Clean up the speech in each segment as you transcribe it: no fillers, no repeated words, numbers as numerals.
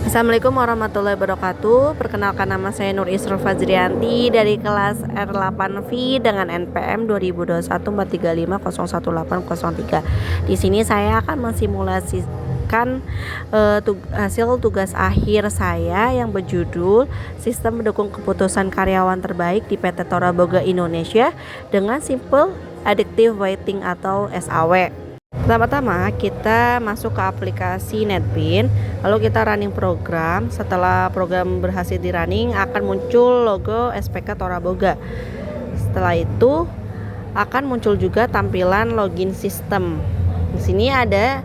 Assalamualaikum warahmatullahi wabarakatuh. Perkenalkan, nama saya Nur Isra Fajrianti dari kelas R8V dengan NPM 202143501803. Di sini saya akan mensimulasikan hasil tugas akhir saya yang berjudul Sistem Mendukung Keputusan Karyawan Terbaik di PT Tora Boga Indonesia dengan Simple Adaptive Waiting atau SAW. Pertama-tama kita masuk ke aplikasi NetBeans, lalu kita running program. Setelah program berhasil di running, akan muncul logo SPK Tora Boga. Setelah itu akan muncul juga tampilan login sistem. Di sini ada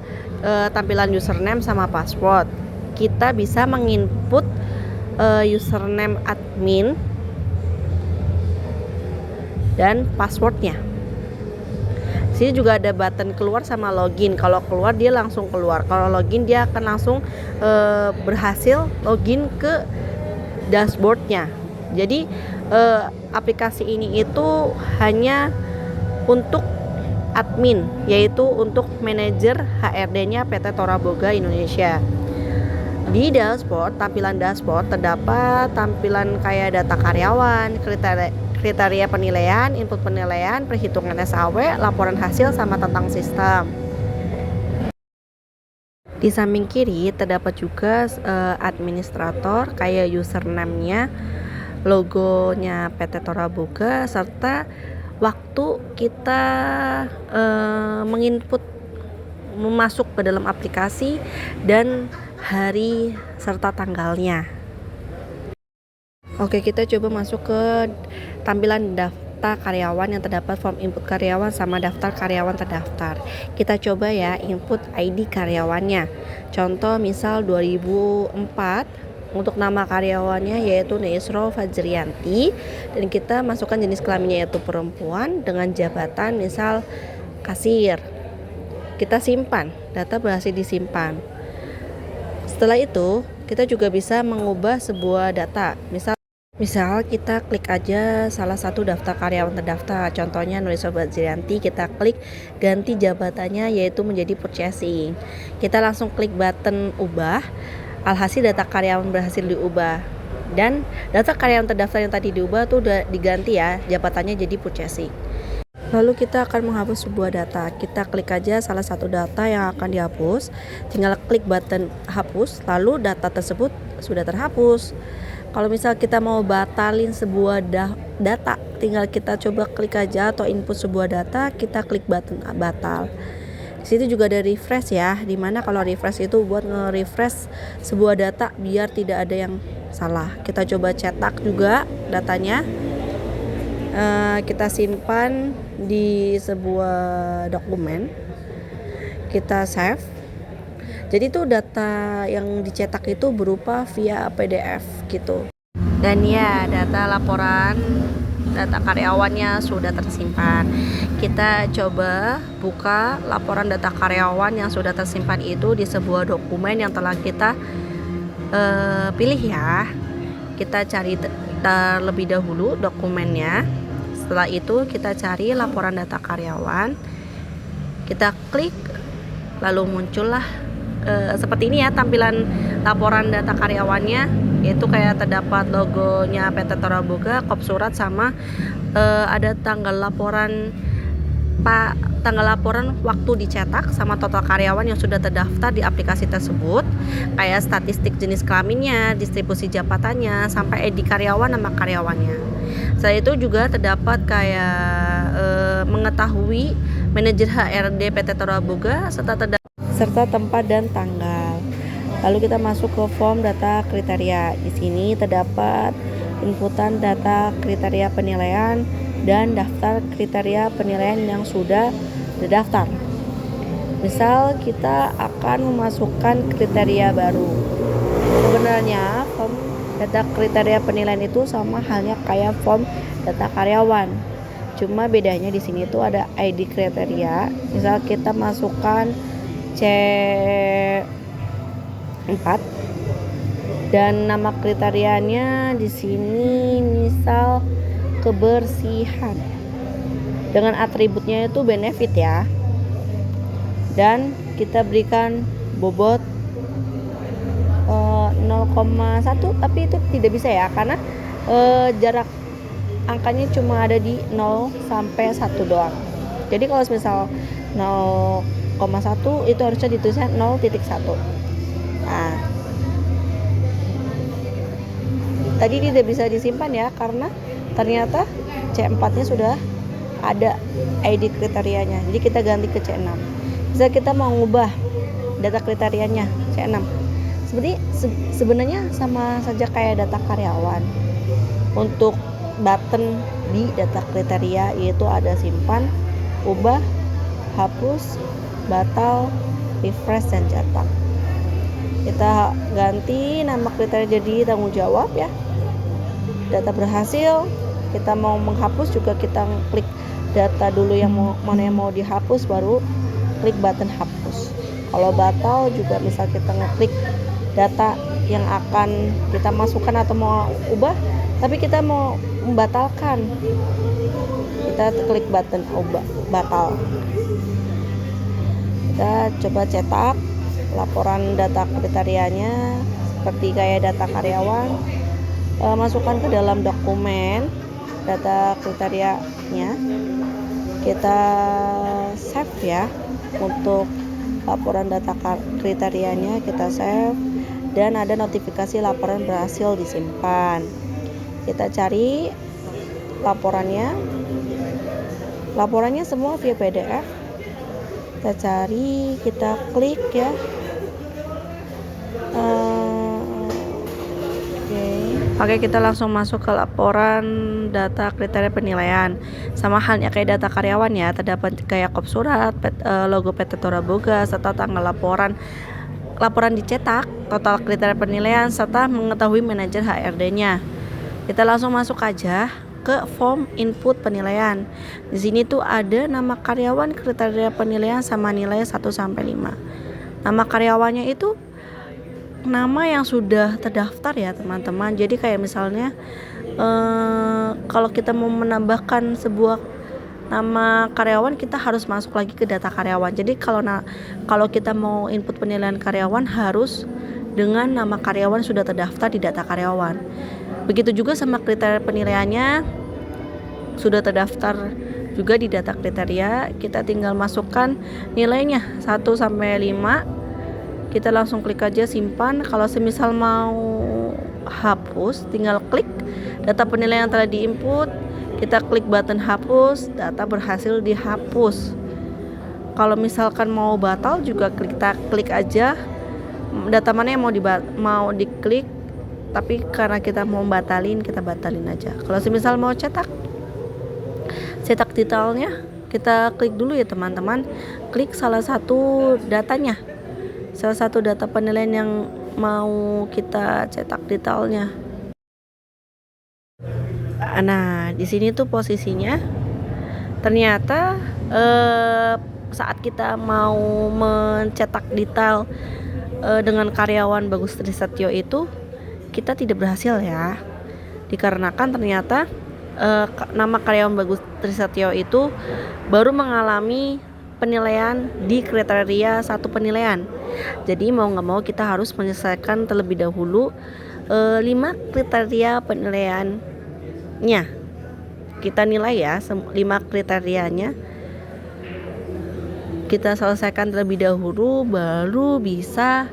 tampilan username sama password. Kita bisa menginput username admin dan passwordnya. Sini juga ada button keluar sama login. Kalau keluar dia langsung keluar. Kalau login dia akan langsung berhasil login ke dashboardnya. Jadi aplikasi ini itu hanya untuk admin, yaitu untuk manajer HRD-nya PT Tora Boga Indonesia. Di dashboard, tampilan dashboard terdapat tampilan kayak data karyawan, kriteria penilaian, input penilaian, perhitungan SAW, laporan hasil, sama tentang sistem. Di samping kiri terdapat juga administrator kayak username-nya, logonya PT Tora Boga, serta waktu kita menginput masuk ke dalam aplikasi dan hari serta tanggalnya. Oke, kita coba masuk ke tampilan daftar karyawan yang terdapat form input karyawan sama daftar karyawan terdaftar. Kita coba ya input ID karyawannya. Contoh misal 2004, untuk nama karyawannya yaitu Isra Fajrianti, dan kita masukkan jenis kelaminnya yaitu perempuan dengan jabatan misal kasir. Kita simpan, data berhasil disimpan. Setelah itu kita juga bisa mengubah sebuah data. Misal kita klik aja salah satu daftar karyawan terdaftar, contohnya Nur Isra Fajrianti, kita klik ganti jabatannya yaitu menjadi purchasing. Kita langsung klik button ubah, alhasil data karyawan berhasil diubah. Dan data karyawan terdaftar yang tadi diubah tuh udah diganti ya, jabatannya jadi purchasing. Lalu kita akan menghapus sebuah data. Kita klik aja salah satu data yang akan dihapus, tinggal klik button hapus, lalu data tersebut sudah terhapus. Kalau misal kita mau batalin sebuah data, tinggal kita coba klik aja atau input sebuah data, kita klik button batal. Di situ juga ada refresh ya, dimana kalau refresh itu buat nge-refresh sebuah data biar tidak ada yang salah. Kita coba cetak juga datanya. Kita simpan di sebuah dokumen, kita save. Jadi itu data yang dicetak itu berupa via PDF gitu. Dan ya, data laporan data karyawannya sudah tersimpan. Kita coba buka laporan data karyawan yang sudah tersimpan itu di sebuah dokumen yang telah kita pilih ya. Kita cari terlebih dahulu dokumennya. Setelah itu kita cari laporan data karyawan. Kita klik, lalu muncullah seperti ini ya tampilan laporan data karyawannya, yaitu kayak terdapat logonya PT Tora Boga, kop surat, sama ada tanggal laporan waktu dicetak sama total karyawan yang sudah terdaftar di aplikasi tersebut, kayak statistik jenis kelaminnya, distribusi jabatannya, sampai ID karyawan, nama karyawannya. Setelah itu juga terdapat kayak mengetahui manajer HRD PT Tora Boga serta tempat dan tanggal. Lalu kita masuk ke form data kriteria. Di sini terdapat inputan data kriteria penilaian dan daftar kriteria penilaian yang sudah terdaftar. Misal kita akan memasukkan kriteria baru. Sebenarnya form data kriteria penilaian itu sama halnya kayak form data karyawan. Cuma bedanya di sini tuh ada ID kriteria. Misal kita masukkan C4 dan nama kriterianya di sini misal kebersihan. Dengan atributnya itu benefit ya. Dan kita berikan bobot 0,1, tapi itu tidak bisa ya, karena jarak angkanya cuma ada di 0 sampai 1 doang. Jadi kalau misal 0,1 itu harusnya ditulisnya 0,1. Nah, tadi tidak bisa disimpan ya, karena ternyata C4-nya sudah ada ID kriterianya. Jadi kita ganti ke C6. Bisa kita mau ngubah data kriterianya C6. Sebenarnya sama saja kayak data karyawan. Untuk button di data kriteria yaitu ada simpan, ubah, hapus, batal, refresh, dan cetak. Kita ganti nama kriteria jadi tanggung jawab ya. Data berhasil, kita mau menghapus juga kita klik data dulu yang mana yang mau dihapus, baru klik button hapus. Kalau batal juga misal kita ngeklik data yang akan kita masukkan atau mau ubah, tapi kita mau membatalkan, kita klik button ubah, batal. Kita coba cetak laporan data kriterianya seperti kayak data karyawan, masukkan ke dalam dokumen data kriterianya, kita save ya. Untuk laporan data kriterianya kita save, dan ada notifikasi laporan berhasil disimpan. Kita cari laporannya semua via PDF. Kita cari, kita klik ya. Oke, kita langsung masuk ke laporan data kriteria penilaian. Sama halnya kayak data karyawan ya, terdapat kayak kop surat, logo PT Toraboga, serta tanggal laporan dicetak, total kriteria penilaian, serta mengetahui manajer HRD-nya. Kita langsung masuk aja ke form input penilaian. Di sini tuh ada nama karyawan, kriteria penilaian, sama nilai 1 sampai 5. Nama karyawannya itu nama yang sudah terdaftar ya teman-teman. Jadi kayak misalnya kalau kita mau menambahkan sebuah nama karyawan, kita harus masuk lagi ke data karyawan. Jadi kalau kita mau input penilaian karyawan, harus dengan nama karyawan sudah terdaftar di data karyawan. Begitu juga sama kriteria penilaiannya sudah terdaftar juga di data kriteria. Kita tinggal masukkan nilainya 1 sampai 5. Kita langsung klik aja simpan. Kalau semisal mau hapus, tinggal klik data penilaian yang telah diinput, kita klik button hapus, data berhasil dihapus. Kalau misalkan mau batal juga kita klik aja data mana yang mau diklik, tapi karena kita mau batalin, kita batalin aja. Kalau semisal mau cetak detailnya, kita klik dulu ya teman-teman, klik salah satu datanya, salah satu data penilaian yang mau kita cetak detailnya. Nah, di sini tuh posisinya ternyata saat kita mau mencetak detail dengan karyawan Bagus Trisetyo itu kita tidak berhasil ya, dikarenakan ternyata nama karyawan Bagus Trisetyo itu baru mengalami penilaian di kriteria 1 penilaian. Jadi mau nggak mau kita harus menyelesaikan terlebih dahulu 5 kriteria penilaiannya. Kita nilai ya 5 kriterianya, kita selesaikan terlebih dahulu, baru bisa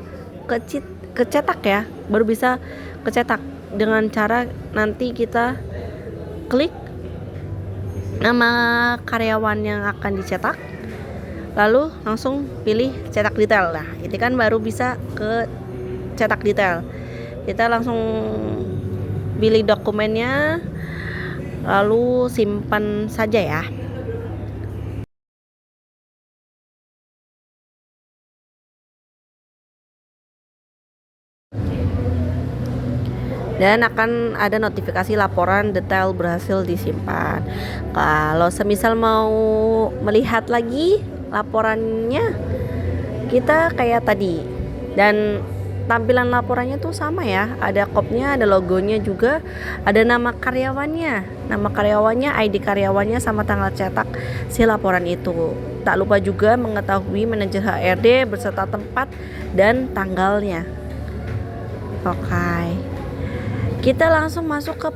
kecetak ya, baru bisa kecetak dengan cara nanti kita klik nama karyawan yang akan dicetak, lalu langsung pilih cetak detail. Nah, ini kan baru bisa ke cetak detail. Kita langsung pilih dokumennya, lalu simpan saja ya. Dan akan ada notifikasi laporan detail berhasil disimpan. Kalau semisal mau melihat lagi laporannya, kita kayak tadi, dan tampilan laporannya tuh sama ya, ada kopnya, ada logonya juga, ada nama karyawannya, ID karyawannya, sama tanggal cetak si laporan itu. Tak lupa juga mengetahui manajer HRD beserta tempat dan tanggalnya. Oke. Kita langsung masuk ke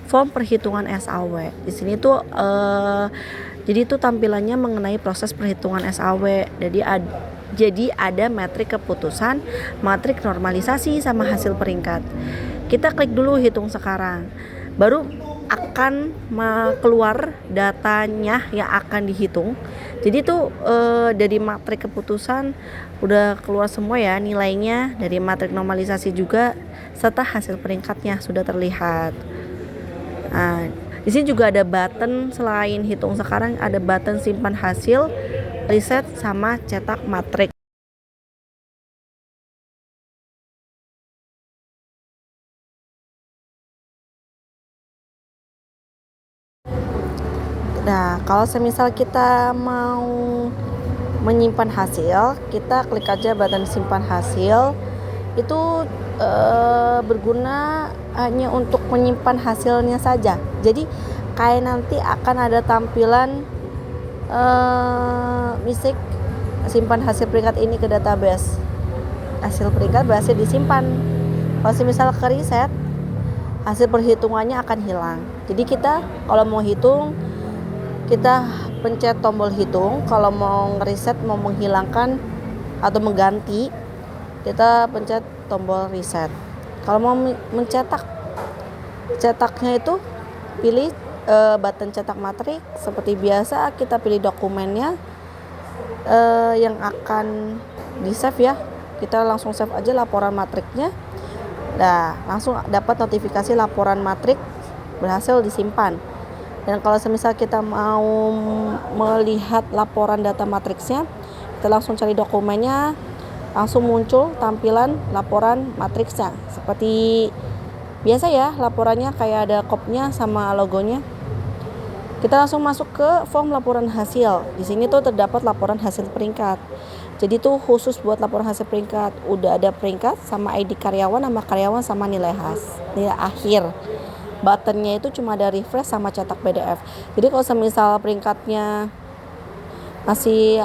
form perhitungan SAW. Di sini tuh jadi itu tampilannya mengenai proses perhitungan SAW. Jadi ada metrik keputusan, matrik normalisasi sama hasil peringkat. Kita klik dulu hitung sekarang. Baru akan keluar datanya yang akan dihitung. Jadi tuh dari matrik keputusan udah keluar semua ya nilainya, dari matrik normalisasi juga, serta hasil peringkatnya sudah terlihat. Nah, di sini juga ada button, selain hitung sekarang ada button simpan hasil, reset sama cetak matrik. Nah, kalau semisal kita mau menyimpan hasil, kita klik aja button simpan hasil. Itu berguna hanya untuk menyimpan hasilnya saja. Jadi kayak nanti akan ada tampilan misik simpan hasil peringkat ini ke database. Hasil peringkat berhasil disimpan. Kalau misal ke reset, hasil perhitungannya akan hilang. Jadi kita kalau mau hitung, kita pencet tombol hitung. Kalau mau reset, mau menghilangkan atau mengganti, kita pencet tombol reset. Kalau mau cetaknya itu pilih button cetak matrik. Seperti biasa kita pilih dokumennya yang akan di save ya. Kita langsung save aja laporan matriknya. Nah, langsung dapat notifikasi laporan matrik berhasil disimpan. Dan kalau semisal kita mau melihat laporan data matriksnya, kita langsung cari dokumennya, langsung muncul tampilan laporan matriksnya. Seperti biasa ya, laporannya kayak ada kopnya sama logonya. Kita langsung masuk ke form laporan hasil. Di sini tuh terdapat laporan hasil peringkat. Jadi tuh khusus buat laporan hasil peringkat. Udah ada peringkat sama ID karyawan, nama karyawan sama nilai akhir. Buttonnya itu cuma ada refresh sama cetak PDF. Jadi kalau semisal peringkatnya masih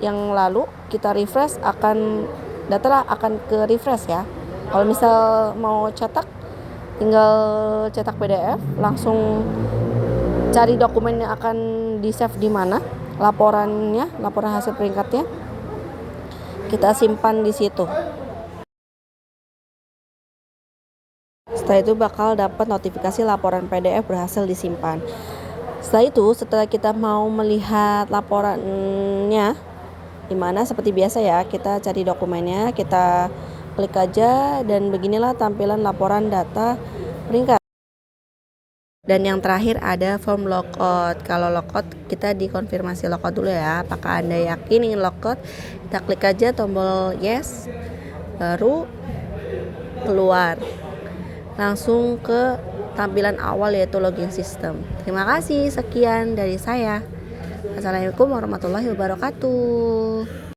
yang lalu, kita refresh data akan ke refresh ya. Kalau misal mau cetak, tinggal cetak PDF, langsung cari dokumen yang akan di save di mana, laporan hasil peringkatnya, kita simpan di situ. Setelah itu bakal dapat notifikasi laporan PDF berhasil disimpan. Setelah kita mau melihat laporannya di mana, seperti biasa ya, kita cari dokumennya, kita klik aja, dan beginilah tampilan laporan data peringkat. Dan yang terakhir ada form logout. Kalau logout, kita dikonfirmasi logout dulu ya. Apakah Anda yakin ingin logout? Kita klik aja tombol yes, baru keluar langsung ke tampilan awal, yaitu login system. Terima kasih, sekian dari saya. Assalamualaikum warahmatullahi wabarakatuh.